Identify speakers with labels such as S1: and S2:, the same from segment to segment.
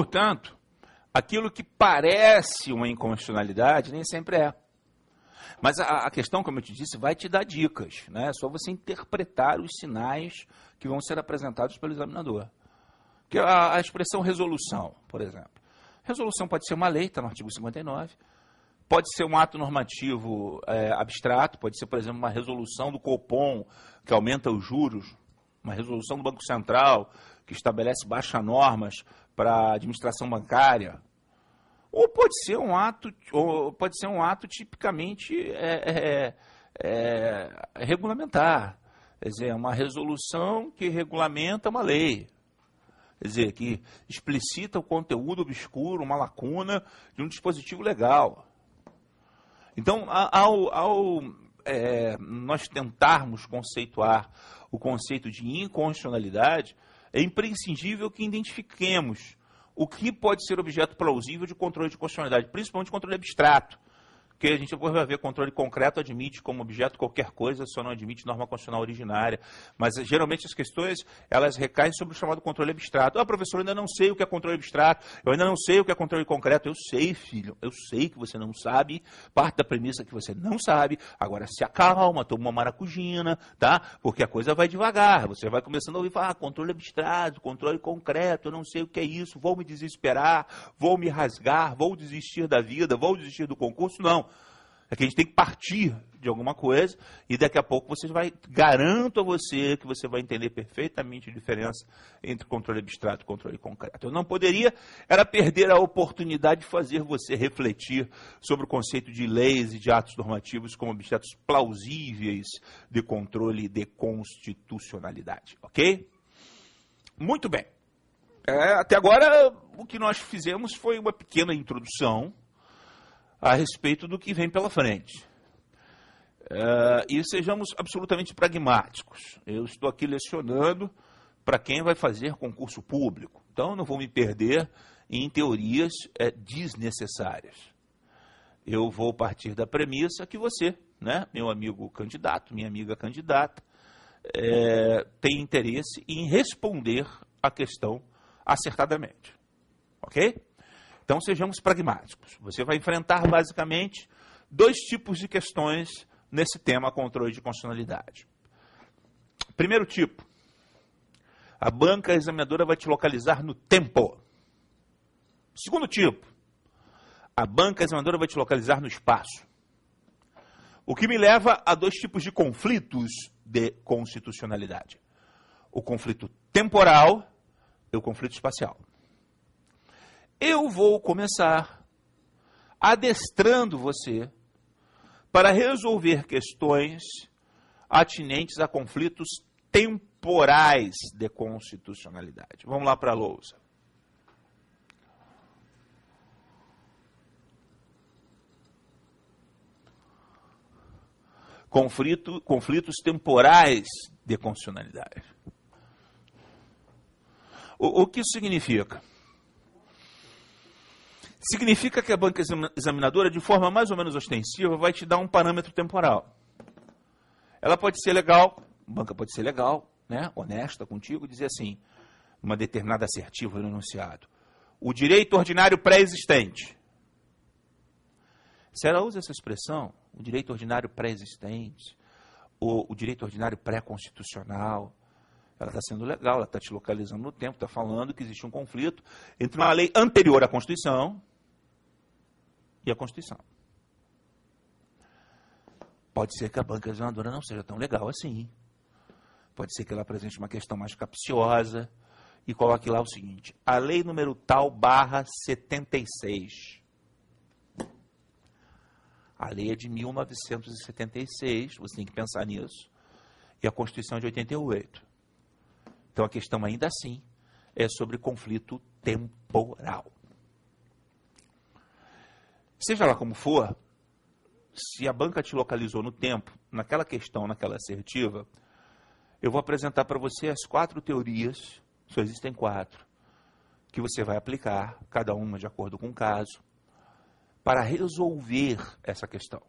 S1: Portanto, aquilo que parece uma inconstitucionalidade nem sempre é. Mas a questão, como eu te disse, vai te dar dicas, né? É só você interpretar os sinais que vão ser apresentados pelo examinador. Que a expressão resolução, por exemplo. Resolução pode ser uma lei, está no artigo 59. Pode ser um ato normativo abstrato, pode ser, por exemplo, uma resolução do Copom, que aumenta os juros, uma resolução do Banco Central, que estabelece baixas normas para a administração bancária. Ou pode ser um ato tipicamente regulamentar. Quer dizer, uma resolução que regulamenta uma lei. Quer dizer, que explicita o conteúdo obscuro, uma lacuna de um dispositivo legal. Então, ao nós tentarmos conceituar o conceito de inconstitucionalidade, é imprescindível que identifiquemos o que pode ser objeto plausível de controle de constitucionalidade, principalmente controle abstrato, que a gente vai ver controle concreto admite como objeto qualquer coisa, só não admite norma constitucional originária. Mas, geralmente, as questões, elas recaem sobre o chamado controle abstrato. Ah, professor, eu ainda não sei o que é controle abstrato, eu ainda não sei o que é controle concreto. Eu sei, filho, eu sei que você não sabe, parte da premissa é que você não sabe. Agora, se acalma, toma uma maracujina, tá? Porque a coisa vai devagar, você vai começando a ouvir falar, controle abstrato, controle concreto, eu não sei o que é isso, vou me desesperar, vou me rasgar, vou desistir da vida, vou desistir do concurso. Não. É que a gente tem que partir de alguma coisa e daqui a pouco você vai, garanto a você que você vai entender perfeitamente a diferença entre controle abstrato e controle concreto. Eu não poderia era perder a oportunidade de fazer você refletir sobre o conceito de leis e de atos normativos como objetos plausíveis de controle de constitucionalidade, ok? Muito bem. Até agora o que nós fizemos foi uma pequena introdução a respeito do que vem pela frente. E sejamos absolutamente pragmáticos. Eu estou aqui lecionando para quem vai fazer concurso público. Então, não vou me perder em teorias desnecessárias. Eu vou partir da premissa que você, né, meu amigo candidato, minha amiga candidata, tem interesse em responder a questão acertadamente. Ok? Então, sejamos pragmáticos. Você vai enfrentar, basicamente, dois tipos de questões nesse tema controle de constitucionalidade. Primeiro tipo, a banca examinadora vai te localizar no tempo. Segundo tipo, a banca examinadora vai te localizar no espaço. O que me leva a dois tipos de conflitos de constitucionalidade. O conflito temporal e o conflito espacial. Eu vou começar adestrando você para resolver questões atinentes a conflitos temporais de constitucionalidade. Vamos lá para a lousa. Conflitos temporais de constitucionalidade. O que isso significa? Significa que a banca examinadora, de forma mais ou menos ostensiva, vai te dar um parâmetro temporal. Ela pode ser legal, a banca pode ser legal, né, honesta contigo, dizer assim, uma determinada assertiva no enunciado. O direito ordinário pré-existente. Se ela usa essa expressão, o direito ordinário pré-existente, ou o direito ordinário pré-constitucional, ela está sendo legal, ela está te localizando no tempo, está falando que existe um conflito entre uma lei anterior à Constituição e a Constituição. Pode ser que a banca examinadora não seja tão legal assim. Pode ser que ela apresente uma questão mais capciosa e coloque lá o seguinte, a lei número tal /76. A lei é de 1976, você tem que pensar nisso, e a Constituição é de 88. Então, a questão ainda assim é sobre conflito temporal. Seja lá como for, se a banca te localizou no tempo, naquela questão, naquela assertiva, eu vou apresentar para você as 4 teorias, só existem 4, que você vai aplicar, cada uma de acordo com o caso, para resolver essa questão.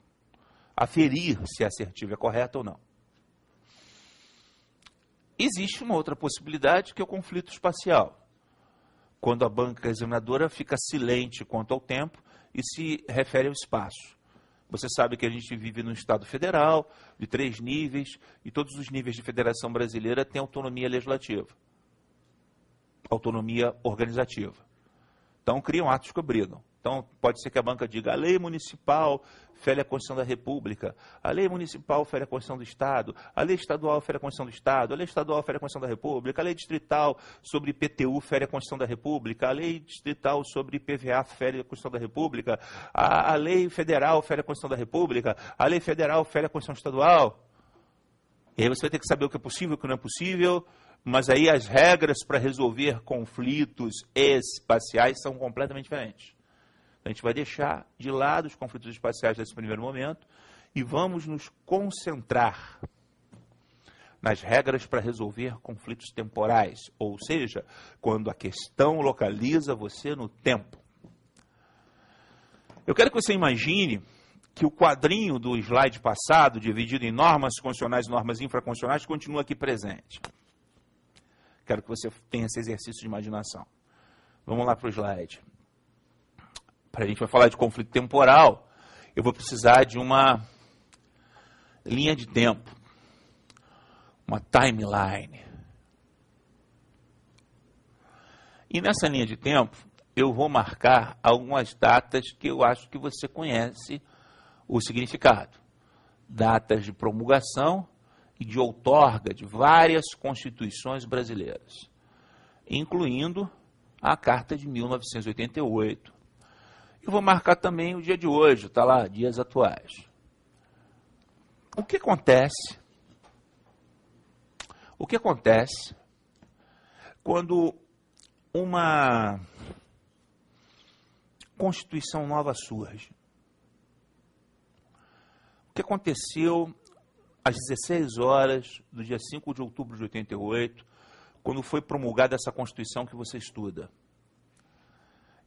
S1: Aferir se a assertiva é correta ou não. Existe uma outra possibilidade, que é o conflito espacial. quando a banca examinadora fica silente quanto ao tempo e se refere ao espaço. Você sabe que a gente vive num Estado federal, de 3 níveis, e todos os níveis de federação brasileira têm autonomia legislativa, autonomia organizativa. Então, criam atos que obrigam. Então, pode ser que a banca diga, a lei municipal fere a Constituição da República, a lei municipal fere a Constituição do Estado, a lei estadual fere a Constituição do Estado, a lei estadual fere a Constituição da República, a lei distrital sobre IPTU fere a Constituição da República, a lei distrital sobre IPVA fere a Constituição da República, a lei federal fere a Constituição da República, a lei federal fere a Constituição estadual. E aí você vai ter que saber o que é possível e o que não é possível, mas aí as regras para resolver conflitos espaciais são completamente diferentes. A gente vai deixar de lado os conflitos espaciais nesse primeiro momento e vamos nos concentrar nas regras para resolver conflitos temporais, ou seja, quando a questão localiza você no tempo. Eu quero que você imagine que o quadrinho do slide passado, dividido em normas constitucionais e normas infraconstitucionais, continua aqui presente. Quero que você tenha esse exercício de imaginação. Vamos lá para o slide. Para a gente vai falar de conflito temporal, eu vou precisar de uma linha de tempo, uma timeline. E nessa linha de tempo, eu vou marcar algumas datas que eu acho que você conhece o significado. Datas de promulgação e de outorga de várias constituições brasileiras, incluindo a Carta de 1988. Eu vou marcar também o dia de hoje, está lá, dias atuais. O que acontece? O que acontece quando uma Constituição nova surge? O que aconteceu às 16 horas do dia 5 de outubro de 88, quando foi promulgada essa Constituição que você estuda?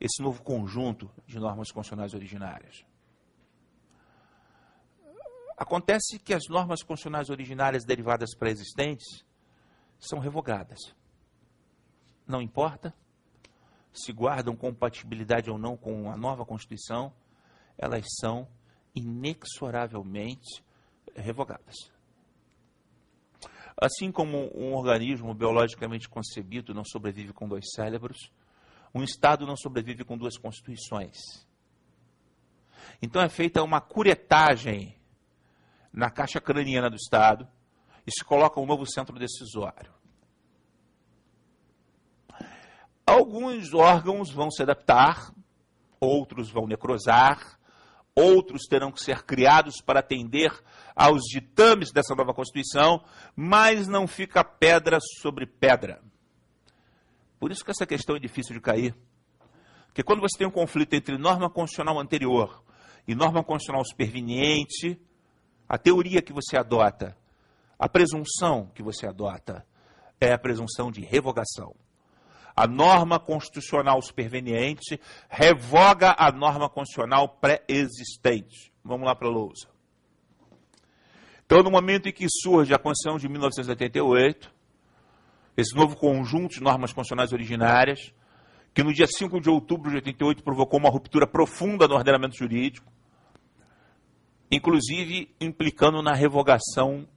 S1: Esse novo conjunto de normas constitucionais originárias. Acontece que as normas constitucionais originárias derivadas pré-existentes são revogadas. Não importa se guardam compatibilidade ou não com a nova Constituição, elas são inexoravelmente revogadas. Assim como um organismo biologicamente concebido não sobrevive com 2 cérebros, um Estado não sobrevive com 2 constituições. Então é feita uma curetagem na caixa craniana do Estado e se coloca um novo centro decisório. Alguns órgãos vão se adaptar, outros vão necrosar, outros terão que ser criados para atender aos ditames dessa nova Constituição, mas não fica pedra sobre pedra. Por isso que essa questão é difícil de cair. Porque quando você tem um conflito entre norma constitucional anterior e norma constitucional superveniente, a teoria que você adota, a presunção que você adota, é a presunção de revogação. A norma constitucional superveniente revoga a norma constitucional pré-existente. Vamos lá para a lousa. Então, no momento em que surge a Constituição de 1988, esse novo conjunto de normas constitucionais originárias, que no dia 5 de outubro de 88 provocou uma ruptura profunda no ordenamento jurídico, inclusive implicando na revogação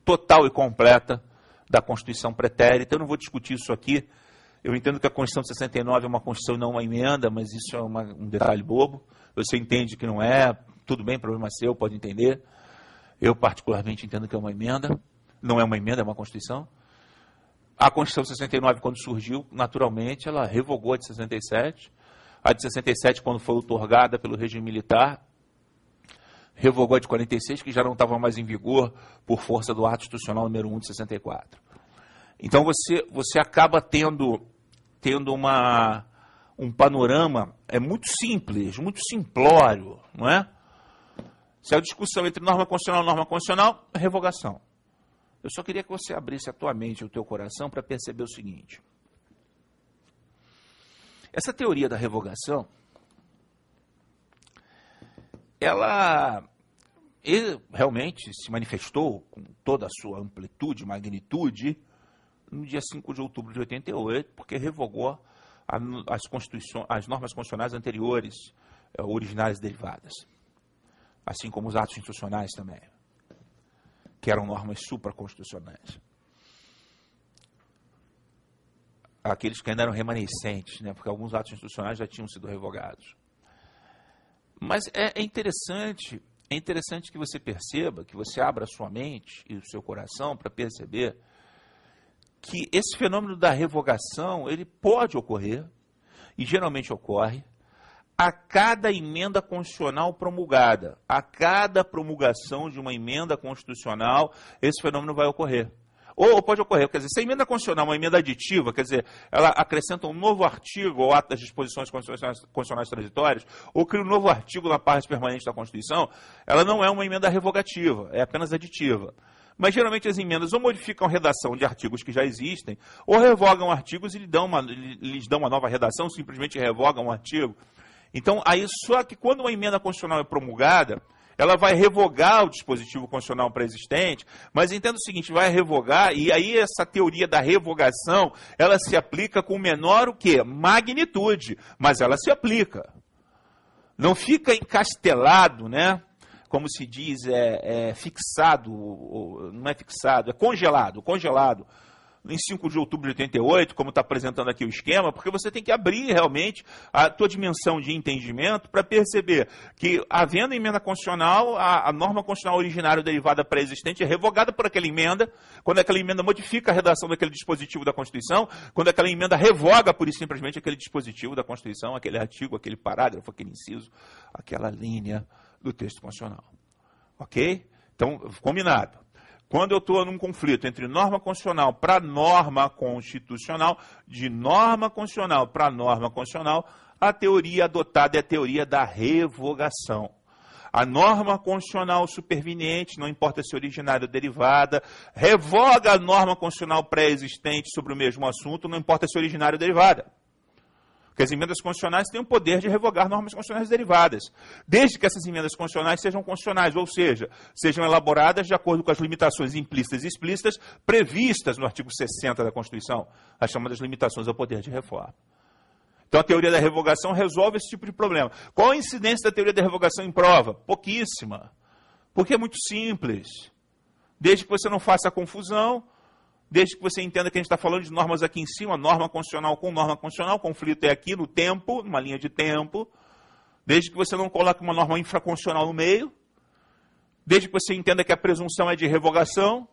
S1: total e completa da Constituição pretérita. Eu não vou discutir isso aqui. Eu entendo que a Constituição de 69 é uma Constituição e não uma emenda, mas isso é um detalhe bobo. Você entende que não é, tudo bem, problema seu, pode entender. Eu particularmente entendo que é uma emenda. Não é uma emenda, é uma Constituição. A Constituição de 69, quando surgiu, naturalmente, ela revogou a de 67. A de 67, quando foi outorgada pelo regime militar, revogou a de 46, que já não estava mais em vigor por força do ato institucional número 1 de 64. Então você acaba tendo um panorama muito simples, muito simplório, não é? Se a discussão entre norma constitucional, revogação. Eu só queria que você abrisse a tua mente e o teu coração para perceber o seguinte. Essa teoria da revogação, ela realmente se manifestou com toda a sua amplitude, magnitude, no dia 5 de outubro de 88, porque revogou as normas constitucionais anteriores, originárias derivadas. Assim como os atos institucionais também, que eram normas supraconstitucionais. Aqueles que ainda eram remanescentes, né, porque alguns atos institucionais já tinham sido revogados. Mas é interessante que você perceba, que você abra a sua mente e o seu coração para perceber que esse fenômeno da revogação, ele pode ocorrer, e geralmente ocorre, a cada emenda constitucional promulgada. A cada promulgação de uma emenda constitucional, esse fenômeno vai ocorrer. Ou pode ocorrer, quer dizer, se a emenda constitucional é uma emenda aditiva, quer dizer, ela acrescenta um novo artigo ao ato das disposições constitucionais transitórias, ou cria um novo artigo na parte permanente da Constituição, ela não é uma emenda revogativa, é apenas aditiva. Mas geralmente as emendas ou modificam a redação de artigos que já existem, ou revogam artigos e lhes dão uma nova redação, simplesmente revogam um artigo. Então, aí, só que quando uma emenda constitucional é promulgada, ela vai revogar o dispositivo constitucional pré-existente, mas entenda o seguinte, vai revogar, e aí essa teoria da revogação, ela se aplica com menor o quê? Magnitude, mas ela se aplica. Não fica encastelado, né? Como se diz, fixado, não é fixado, é congelado. Em 5 de outubro de 88, como está apresentando aqui o esquema, porque você tem que abrir realmente a tua dimensão de entendimento para perceber que, havendo emenda constitucional, a norma constitucional originária derivada pré-existente é revogada por aquela emenda, quando aquela emenda modifica a redação daquele dispositivo da Constituição, quando aquela emenda revoga, pura e simplesmente, aquele dispositivo da Constituição, aquele artigo, aquele parágrafo, aquele inciso, aquela linha do texto constitucional. Ok? Então, combinado. Quando eu estou num conflito entre norma constitucional para norma constitucional, de norma constitucional para norma constitucional, a teoria adotada é a teoria da revogação. A norma constitucional superveniente, não importa se originária ou derivada, revoga a norma constitucional pré-existente sobre o mesmo assunto, não importa se originária ou derivada. Porque as emendas constitucionais têm o poder de revogar normas constitucionais derivadas, desde que essas emendas constitucionais sejam constitucionais, ou seja, sejam elaboradas de acordo com as limitações implícitas e explícitas previstas no artigo 60 da Constituição, as chamadas limitações ao poder de reforma. Então a teoria da revogação resolve esse tipo de problema. Qual a incidência da teoria da revogação em prova? Pouquíssima. Porque é muito simples. Desde que você não faça confusão, desde que você entenda que a gente está falando de normas aqui em cima, norma constitucional com norma constitucional, o conflito é aqui no tempo, numa linha de tempo, desde que você não coloque uma norma infraconstitucional no meio, desde que você entenda que a presunção é de revogação,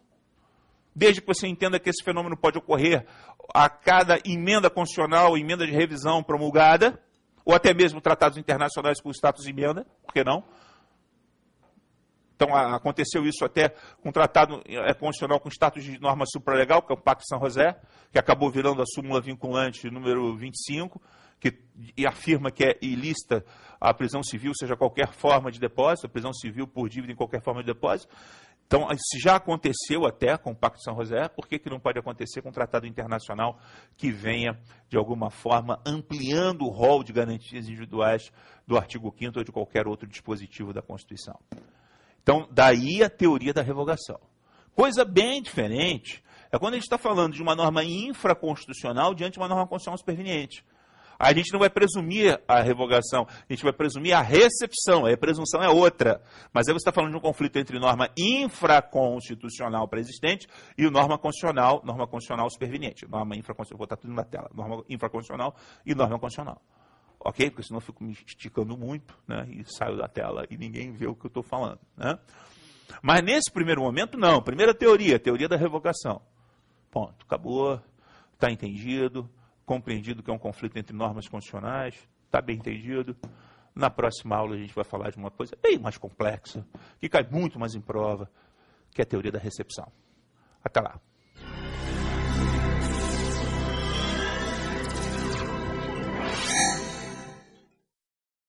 S1: desde que você entenda que esse fenômeno pode ocorrer a cada emenda constitucional, emenda de revisão promulgada, ou até mesmo tratados internacionais com status de emenda, por que não? Então, aconteceu isso até com um tratado constitucional com status de norma supralegal, que é o Pacto de São José, que acabou virando a súmula vinculante número 25, e afirma que é ilícita a prisão civil, seja qualquer forma de depósito, a prisão civil por dívida em qualquer forma de depósito. Então, se já aconteceu até com o Pacto de São José, por que não pode acontecer com um tratado internacional que venha, de alguma forma, ampliando o rol de garantias individuais do artigo 5º ou de qualquer outro dispositivo da Constituição? Então, daí a teoria da revogação. Coisa bem diferente é quando a gente está falando de uma norma infraconstitucional diante de uma norma constitucional superveniente. A gente não vai presumir a revogação, a gente vai presumir a recepção, a presunção é outra. Mas aí você está falando de um conflito entre norma infraconstitucional pré-existente e norma constitucional superveniente. Norma infraconstitucional, vou botar tudo na tela, norma infraconstitucional e norma constitucional. Ok? Porque senão eu fico me esticando muito, né? E saio da tela e ninguém vê o que eu estou falando, né? Mas nesse primeiro momento, não. Primeira teoria, teoria da revogação. Ponto. Acabou, está entendido, compreendido que é um conflito entre normas constitucionais, está bem entendido. Na próxima aula a gente vai falar de uma coisa bem mais complexa, que cai muito mais em prova, que é a teoria da recepção. Até lá.